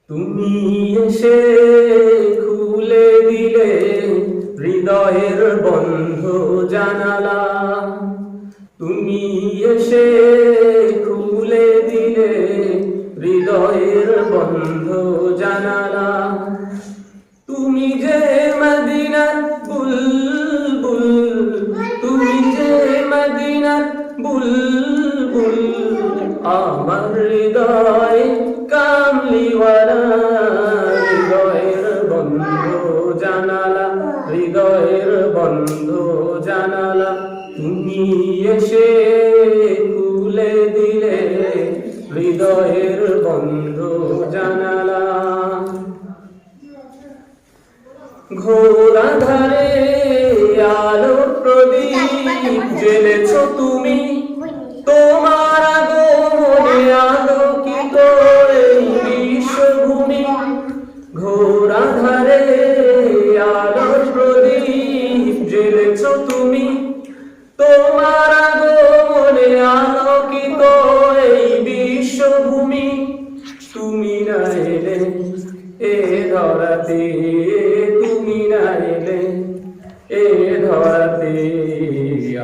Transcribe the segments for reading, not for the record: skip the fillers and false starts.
তুমি এসে খুলে দিলে হৃদয়ের বন্ধ জানালা। তুমি এসে খুলে দিলে হৃদয়ের বন্ধ জানালা। তুমি যে মদিনার বুলবুল, তুমি যে মদিনার বুলবুল, আমার হৃদয় কামলিওয়ালা। হৃদয়ের বন্ধ জানালা, হৃদয়ের বন্ধ জানালা। তুমি এসে খুলে দিলে হৃদয়ের বন্ধ জানালা। ঘোর আঁধারে আলো প্রদীপ জ্বেলেছ তুমি, তোমার আগমনে আলোকিত এই বিশ্বভূমি। ঘোর আঁধারে আলো প্রদীপ জ্বেলেছ তুমি, তোমার আগমনে আলোকিত এই বিশ্বভূমি। তুমি না এলে এ ধরাতে, তুমি না এলে এ ধরাতে,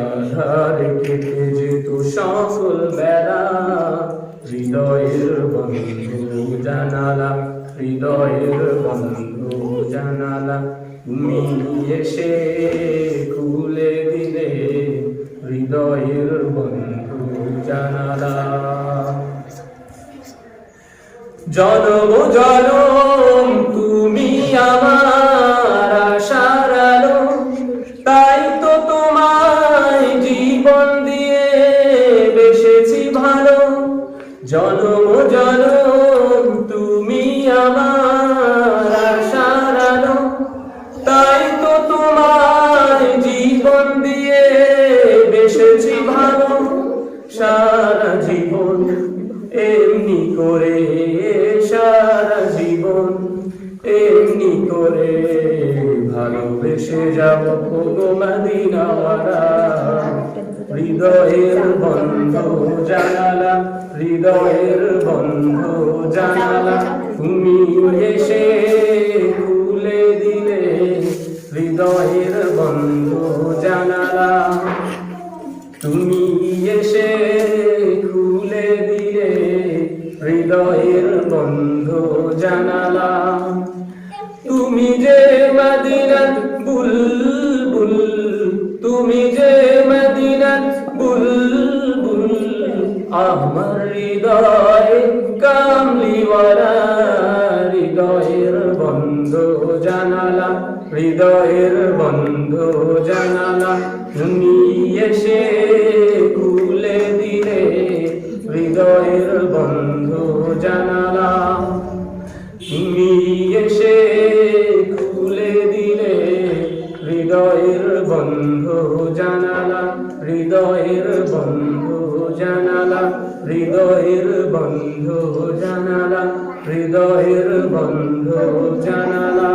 আধার কেটে যেত সকল বেলা। হৃদয়ের বন্ধু জানালা, হৃদয়ের বন্ধু জানালা। তুমি এসে খুলে দিলে হৃদয়ের বন্ধু জানালা। জনম জনম তুমি আমার আশার আলো, তাই তো তোমায় জীবন দিয়ে বেসেছি ভালো। জনম জনম তুমি আমার আশার আলো, তাই তো তোমায় জীবন দিয়ে বেসেছি ভালো। সারা জীবন এমনি করে, সারা জীবন এমনি করে ভালোবেসে যাব গো মদিনাওয়ালা। হৃদয়ের বন্ধ জানালা, হৃদয়ের বন্ধ জানালা। তুমি এসে খুলে দিলে হৃদয়ের বন্ধ জানালা। তুমি এসে খুলে দিলে হৃদয়ের বন্ধ জানালা। তুমি যে মদিনার বুলবুল, তুমি যে মদিনার বুলবুল, আমার হৃদয় কামলিওয়ালা। হৃদয়ের বন্ধ জানালা, হৃদয়ের বন্ধ জানালা। তুমি এসে খুলে দিলে হৃদয়ের বন্ধ জানালা। তুমি এসে খুলে দিলে হৃদয়ের বন্ধ জানালা, হৃদয়ের বন্ধ জানালা, হৃদয়ের বন্ধ জানালা, হৃদয়ের বন্ধ জানালা।